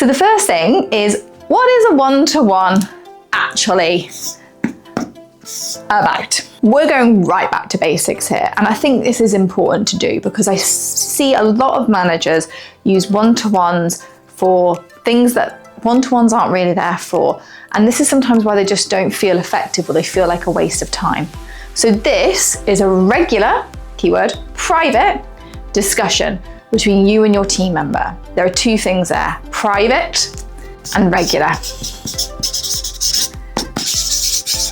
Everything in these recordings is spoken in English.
So the first thing is, what is a one-to-one actually about? We're going right back to basics here, and I think this is important to do because I see a lot of managers use one-to-ones for things that one-to-ones aren't really there for, and this is sometimes why they just don't feel effective or they feel like a waste of time. So this is a regular, keyword, private discussion between you and your team member. There are two things there, private and regular.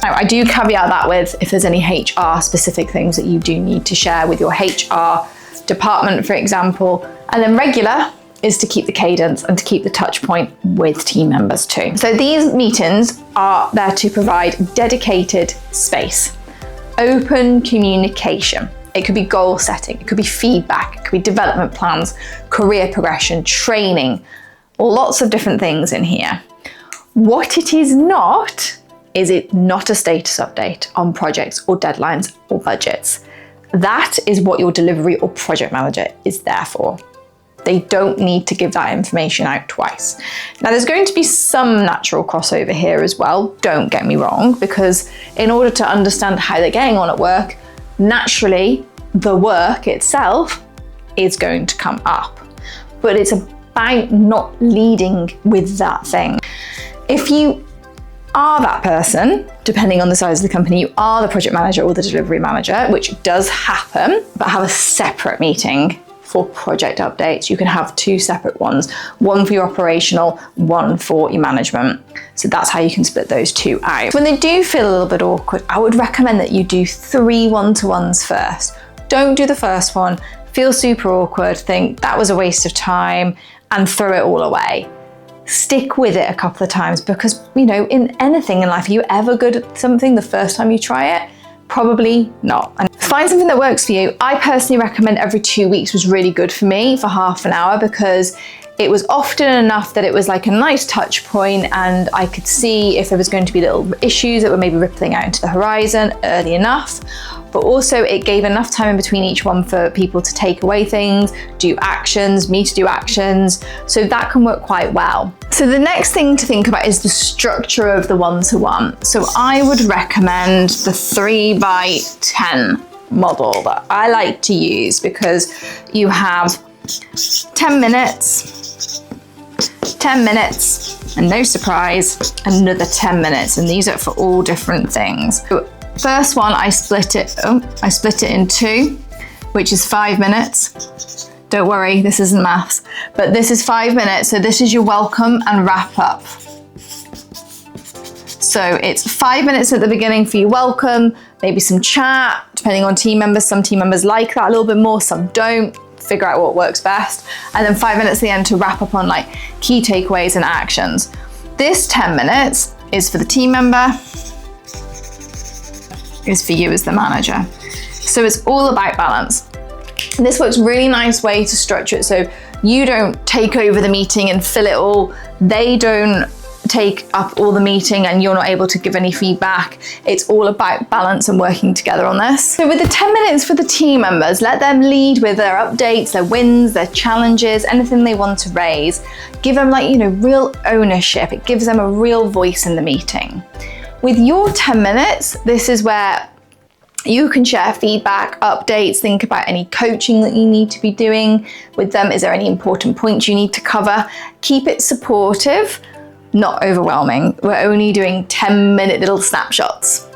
Now, I do caveat that with if there's any HR specific things that you do need to share with your HR department, for example. And then regular is to keep the cadence and to keep the touch point with team members too. So these meetings are there to provide dedicated space, open communication. It could be goal setting, it could be feedback, it could be development plans, career progression, training, lots of different things in here. What it is not, is it not a status update on projects or deadlines or budgets. That is what your delivery or project manager is there for. They don't need to give that information out twice. Now there's going to be some natural crossover here as well, don't get me wrong, because in order to understand how they're getting on at work, naturally the work itself is going to come up. But it's about not leading with that thing. If you are that person, depending on the size of the company, you are the project manager or the delivery manager, which does happen, but have a separate meeting for project updates. You can have two separate ones, one for your operational, one for your management. So that's how you can split those two out. When they do feel a little bit awkward, I would recommend that you do 3 one-to-ones first. Don't do the first one, feel super awkward, think that was a waste of time, and throw it all away. Stick with it a couple of times because, you know, in anything in life, are you ever good at something the first time you try it? Probably not. And find something that works for you. I personally recommend every 2 weeks was really good for me for half an hour because it was often enough that it was like a nice touch point and I could see if there was going to be little issues that were maybe rippling out into the horizon early enough. But also it gave enough time in between each one for people to take away things, do actions, me to do actions. So that can work quite well. So the next thing to think about is the structure of the one-to-one. So I would recommend the 3x10 model that I like to use because you have 10 minutes, 10 minutes, and no surprise, another 10 minutes. And these are for all different things. So first one, I split it in 2, which is 5 minutes. Don't worry, this isn't maths, but this is 5 minutes. So this is your welcome and wrap up. So it's 5 minutes at the beginning for your welcome, maybe some chat, depending on team members. Some team members like that a little bit more, some don't. Figure out what works best. And then 5 minutes at the end to wrap up on like key takeaways and actions. This 10 minutes is for the team member, is for you as the manager. So it's all about balance. And this works really nice way to structure it so you don't take over the meeting and fill it all. They don't take up all the meeting and you're not able to give any feedback. It's all about balance and working together on this. So with the 10 minutes for the team members, let them lead with their updates, their wins, their challenges, anything they want to raise. Give them real ownership. It gives them a real voice in the meeting. With your 10 minutes, this is where you can share feedback, updates, think about any coaching that you need to be doing with them. Is there any important points you need to cover? Keep it supportive, not overwhelming. We're only doing 10-minute little snapshots.